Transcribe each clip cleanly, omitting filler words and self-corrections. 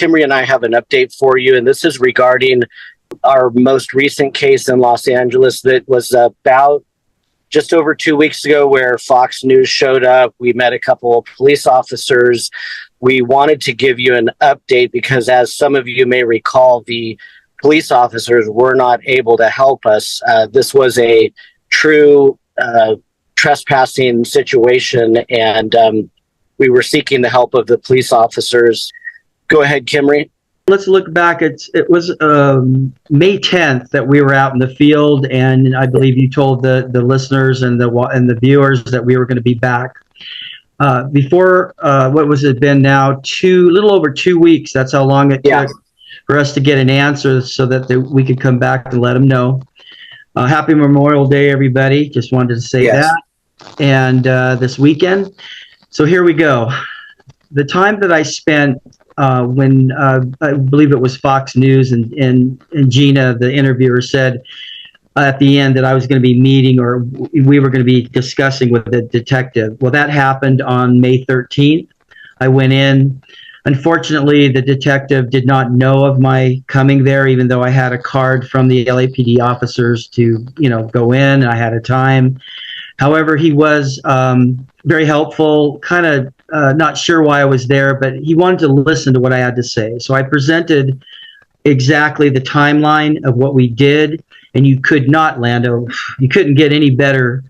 Kimry and I have an update for you, and this is regarding our most recent case in Los Angeles that was about just over 2 weeks ago, where Fox News showed up. We met a couple of police officers. We wanted to give you an update because, as some of you may recall, the police officers were not able to help us. This was a true trespassing situation, and we were seeking the help of the police officers. Go ahead, Kimry. Let's look back. It was May 10th that we were out in the field, and I believe you told the listeners and the viewers that we were going to be back. Before, what was it been now? Little over 2 weeks. That's how long it took for us to get an answer so that we could come back and let them know. Happy Memorial Day, everybody. Just wanted to say that. And this weekend. So here we go. The time that I spent when I believe it was Fox News and Gina, the interviewer, said at the end that I was going to be meeting, or we were going to be discussing with the detective. Well, that happened on May 13th. I went in. Unfortunately, the detective did not know of my coming there, even though I had a card from the LAPD officers to, go in. I had a time. However, he was very helpful, kind of not sure why I was there, but he wanted to listen to what I had to say. So I presented exactly the timeline of what we did, and you could not, Lando, you couldn't get any better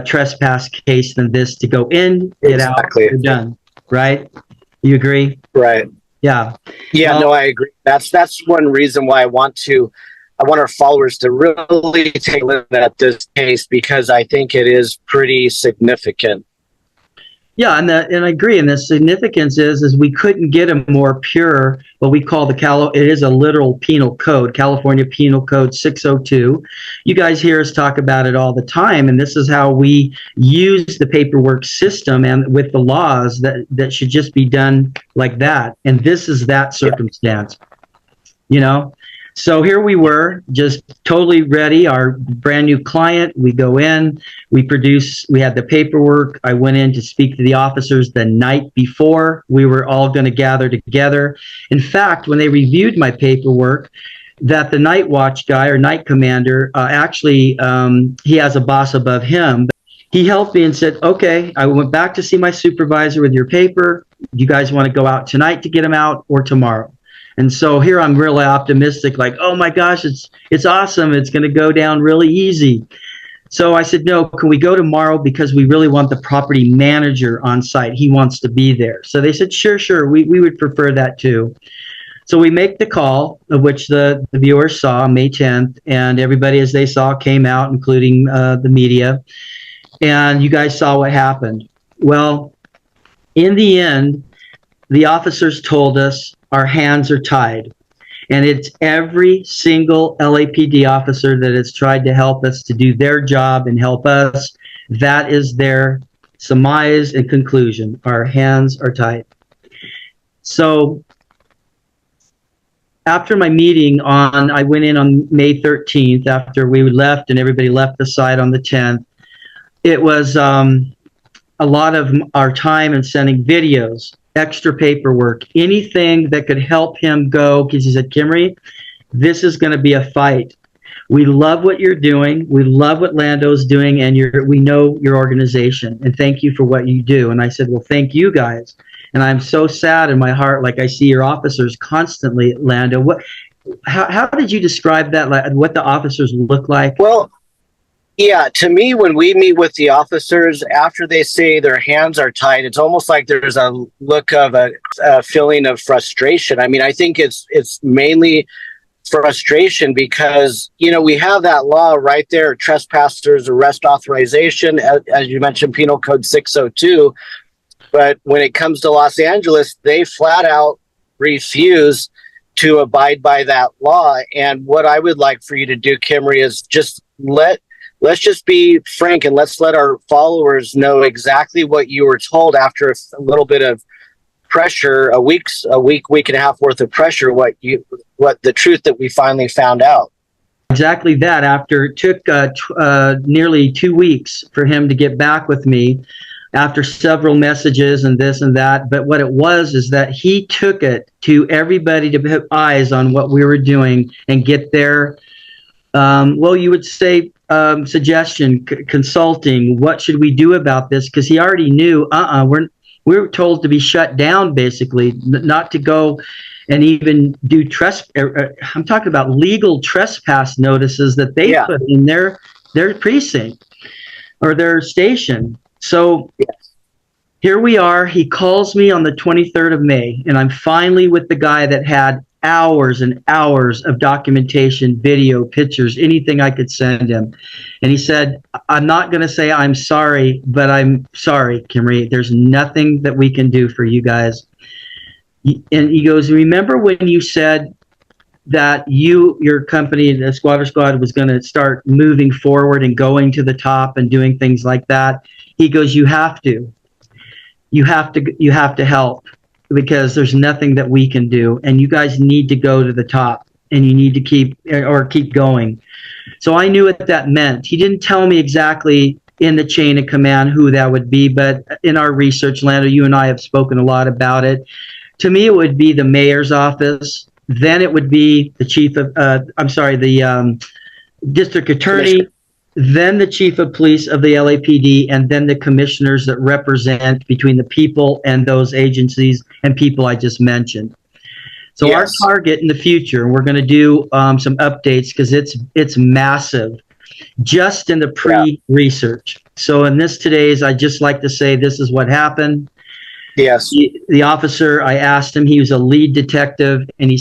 trespass case than this to go in, get out, you're done, right? You agree? Right. Yeah. Yeah, no, I agree. That's one reason why I want our followers to really take a look at this case, because I think it is pretty significant. Yeah, and I agree. And the significance is we couldn't get a more pure, what we call it is a literal penal code, California Penal Code 602. You guys hear us talk about it all the time, and this is how we use the paperwork system and with the laws that should just be done like that. And this is that circumstance, So here we were, just totally ready, our brand new client. We go in, we had the paperwork. I went in to speak to the officers the night before. We were all going to gather together. In fact, when they reviewed my paperwork, that the night watch guy or night commander, actually, he has a boss above him. He helped me and said, okay, I went back to see my supervisor with your paper. You guys want to go out tonight to get them out or tomorrow? And so here I'm really optimistic, like, oh my gosh, it's awesome. It's going to go down really easy. So I said, no, can we go tomorrow, because we really want the property manager on site. He wants to be there. So they said, sure. We would prefer that too. So we make the call, of which the viewers saw May 10th, and everybody, as they saw, came out, including the media. And you guys saw what happened. Well, in the end, the officers told us our hands are tied. And it's every single LAPD officer that has tried to help us to do their job and help us. That is their surmise and conclusion. Our hands are tied. So after my meeting I went in on May 13th, after we left and everybody left the site on the 10th. It was a lot of our time in sending videos, extra paperwork, anything that could help him go, because he said, Kimry, this is going to be a fight. We love what you're doing. We love what Lando's doing, and we know your organization, and thank you for what you do. And I said, well, thank you guys. And I'm so sad in my heart, like I see your officers constantly, Lando. How did you describe that, like, what the officers look like? Well, yeah, to me, when we meet with the officers, after they say their hands are tied, it's almost like there's a look of a feeling of frustration. I mean, I think it's mainly frustration because, we have that law right there, trespassers arrest authorization, as you mentioned, Penal Code 602. But when it comes to Los Angeles, they flat out refuse to abide by that law. And what I would like for you to do, Kimry, is just let's just be frank and let's let our followers know exactly what you were told after a little bit of pressure, a week and a half worth of pressure, what the truth that we finally found out. Exactly that. After it took nearly 2 weeks for him to get back with me, after several messages and this and that. But what it was is that he took it to everybody to put eyes on what we were doing and get their, well, you would say, suggestion, consulting. What should we do about this? Because he already knew, we were told to be shut down, basically, not to go and even do I'm talking about legal trespass notices that they put in their precinct or their station. So here we are. He calls me on the 23rd of May, and I'm finally with the guy that had hours and hours of documentation, video, pictures, anything I could send him. And he said, I'm not going to say I'm sorry, but I'm sorry, Kimry. There's nothing that we can do for you guys. And he goes, remember when you said that your company, the Squatter Squad, was going to start moving forward and going to the top and doing things like that? He goes, you have to help, because there's nothing that we can do, and you guys need to go to the top, and you need to keep going. So I knew what that meant. He didn't tell me exactly in the chain of command who that would be, but in our research, Lando, you and I have spoken a lot about it. To me, it would be the mayor's office. Then it would be the the district attorney, then the chief of police of the LAPD, and then the commissioners that represent between the people and those agencies and people I just mentioned. So our target in the future, we're going to do some updates because it's massive, just in the pre-research. So in this today's, I just like to say this is what happened. Yes. The officer, I asked him, he was a lead detective, and I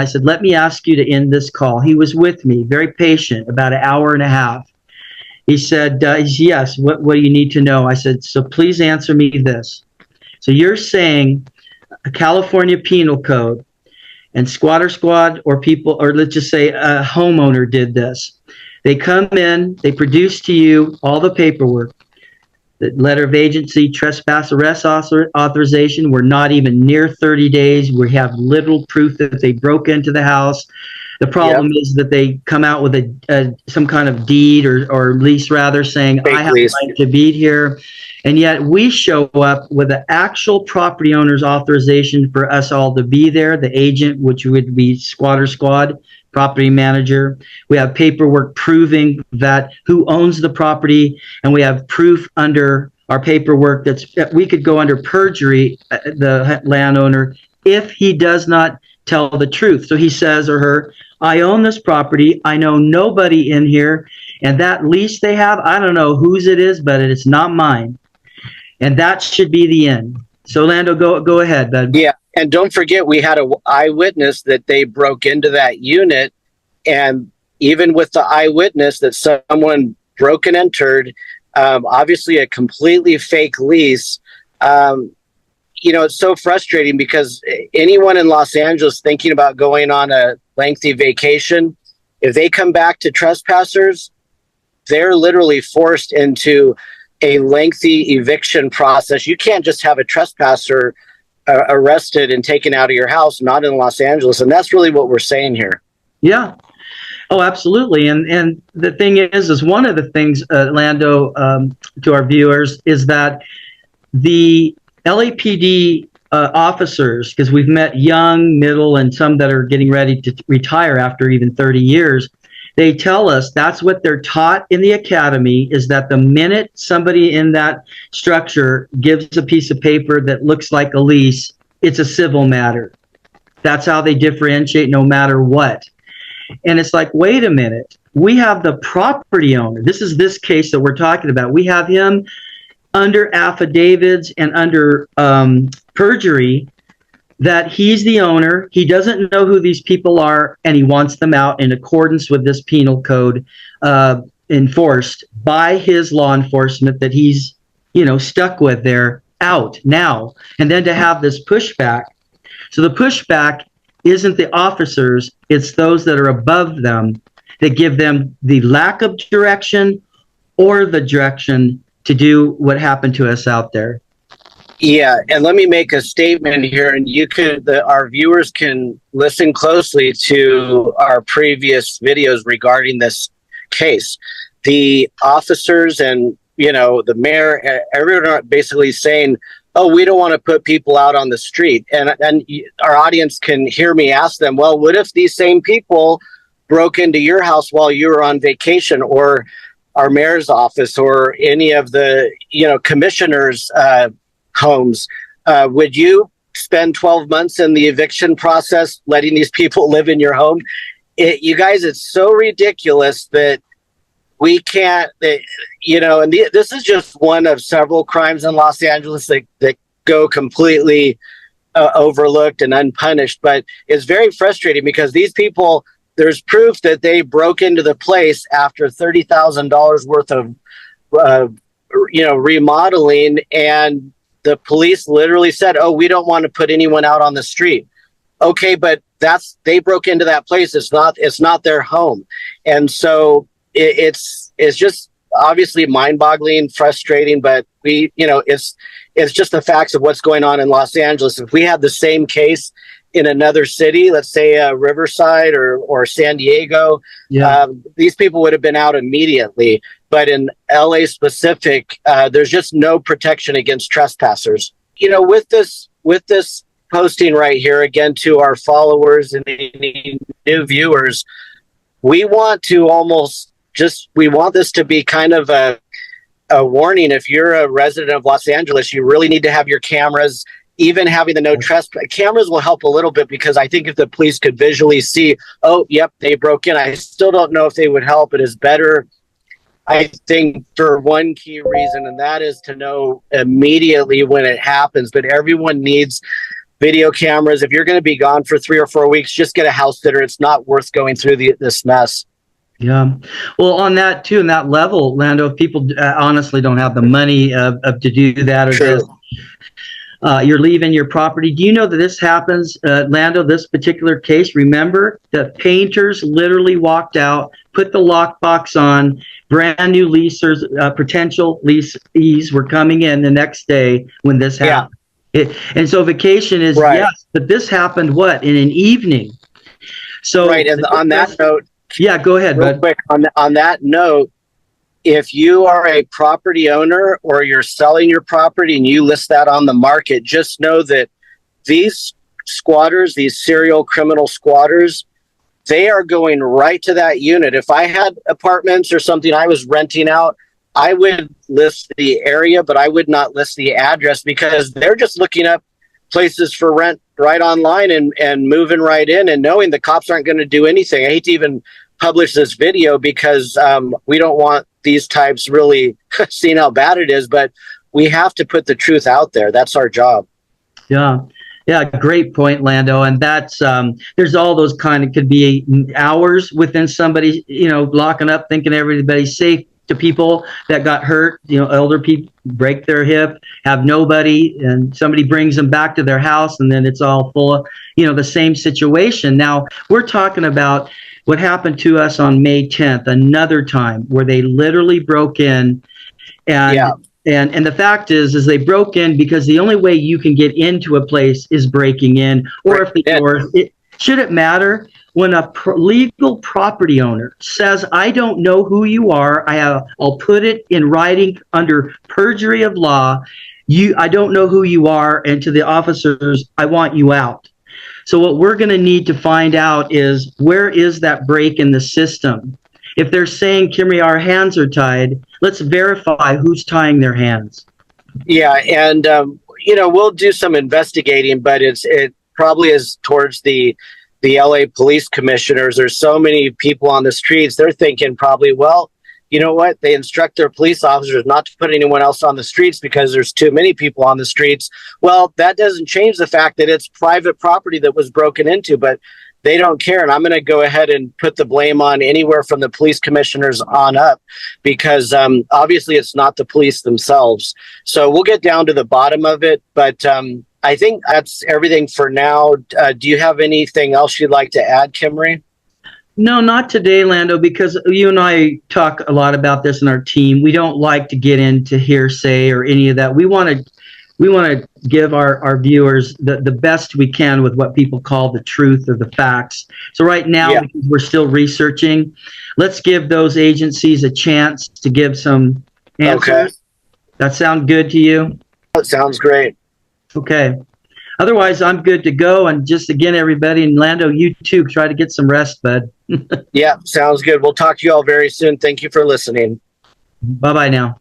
said, let me ask you to end this call. He was with me, very patient, about an hour and a half. He said, yes, what do you need to know? I said, so please answer me this. So you're saying a California penal code and Squatter Squad or people, or let's just say a homeowner did this. They come in, they produce to you all the paperwork, the letter of agency, trespass arrest authorization. We're not even near 30 days. We have literal proof that they broke into the house. The problem is that they come out with some kind of deed or lease, rather, saying, I have a right to be here. And yet we show up with the actual property owner's authorization for us all to be there, the agent, which would be Squatter Squad, property manager. We have paperwork proving that who owns the property, and we have proof under our paperwork that we could go under perjury, the landowner, if he does not tell the truth. So he says or her, I own this property. I know nobody in here, and that lease they have, I don't know whose it is, but it's not mine. And that should be the end. So Lando, go ahead, bud. Yeah, and don't forget, we had an eyewitness that they broke into that unit, and even with the eyewitness that someone broke and entered, obviously a completely fake lease. It's so frustrating because anyone in Los Angeles thinking about going on a lengthy vacation, if they come back to trespassers, they're literally forced into a lengthy eviction process. You can't just have a trespasser arrested and taken out of your house, not in Los Angeles. And that's really what we're saying here. Yeah. Oh, absolutely. And the thing is one of the things, Lando, to our viewers, is that the LAPD officers, because we've met young, middle, and some that are getting ready to retire after even 30 years, they tell us that's what they're taught in the academy, is that the minute somebody in that structure gives a piece of paper that looks like a lease, it's a civil matter. That's how they differentiate no matter what. And it's like, wait a minute, we have the property owner. This is this case that we're talking about. We have him under affidavits and under perjury that he's the owner. He doesn't know who these people are, and he wants them out in accordance with this penal code enforced by his law enforcement that he's, stuck with there, out now. And then to have this pushback. So the pushback isn't the officers, it's those that are above them that give them the lack of direction or the direction to do what happened to us out there. Yeah, and let me make a statement here, and our viewers can listen closely to our previous videos regarding this case. The officers and the mayor, everyone are basically saying, oh, we don't want to put people out on the street. And our audience can hear me ask them, well, what if these same people broke into your house while you were on vacation, or our mayor's office, or any of the, commissioners' homes? Would you spend 12 months in the eviction process letting these people live in your home? You guys, it's so ridiculous that we can't, and this is just one of several crimes in Los Angeles that go completely overlooked and unpunished. But it's very frustrating because these people, there's proof that they broke into the place after $30,000 worth of, remodeling, and the police literally said, oh, we don't want to put anyone out on the street. Okay, but they broke into that place. It's not their home. And so it's just obviously mind-boggling, frustrating, but it's just the facts of what's going on in Los Angeles. If we had the same case in another city, let's say Riverside or San Diego, these people would have been out immediately. But in LA specific, there's just no protection against trespassers. With this posting right here, again, to our followers and any new viewers, we want this to be kind of a warning. If you're a resident of Los Angeles, you really need to have your cameras. Even having the no trespass cameras will help a little bit, because I think if the police could visually see, oh, yep, they broke in, I still don't know if they would help. It is better, I think, for one key reason, and that is to know immediately when it happens. But everyone needs video cameras. If you're going to be gone for 3 or 4 weeks, just get a house sitter. It's not worth going through this mess. Yeah. Well, on that too, in that level, Lando, if people honestly don't have the money to do that, or just, you're leaving your property. Do you know that this happens, Lando, this particular case? Remember, the painters literally walked out, put the lockbox on, brand new leasers, potential leasees were coming in the next day when this happened. And so vacation is, yes, but this happened in an evening. So and on that note, yeah, go ahead, real quick, on that note, if you are a property owner or you're selling your property and you list that on the market, just know that these squatters, these serial criminal squatters, they are going right to that unit. If I had apartments or something I was renting out, I would list the area, but I would not list the address, because they're just looking up places for rent right online and moving right in, and knowing the cops aren't going to do anything. I hate to even publish this video because we don't want these types really seeing how bad it is, but we have to put the truth out there. That's our job. Yeah. Great point, Lando. And that's, there's all those could be hours within somebody, locking up, thinking everybody's safe, to people that got hurt, elder people break their hip, have nobody, and somebody brings them back to their house, and then it's all full of, the same situation. Now, we're talking about what happened to us on May 10th, another time where they literally broke in, and the fact is they broke in because the only way you can get into a place is breaking in, or if the doors, should it matter? When a legal property owner says, I don't know who you are, I'll put it in writing under perjury of law, I don't know who you are, and to the officers, I want you out. So what we're going to need to find out is, where is that break in the system? If they're saying, Kimry, our hands are tied, let's verify who's tying their hands. Yeah, and we'll do some investigating, but it probably is towards the LA police commissioners. There's so many people on the streets. They're thinking probably, well, you know what? They instruct their police officers not to put anyone else on the streets because there's too many people on the streets. Well, that doesn't change the fact that it's private property that was broken into, but they don't care. And I'm going to go ahead and put the blame on anywhere from the police commissioners on up, because obviously it's not the police themselves. So we'll get down to the bottom of it. But I think that's everything for now. Do you have anything else you'd like to add, Kimry? No, not today, Lando, because you and I talk a lot about this in our team. We don't like to get into hearsay or any of that. We want to give our viewers the best we can with what people call the truth or the facts. So right now, because we're still researching, let's give those agencies a chance to give some Okay. answers? That sound good to you? That sounds great. Okay. Otherwise, I'm good to go. And just again, everybody in Lando, you too, try to get some rest, bud. Yeah, sounds good. We'll talk to you all very soon. Thank you for listening. Bye bye now.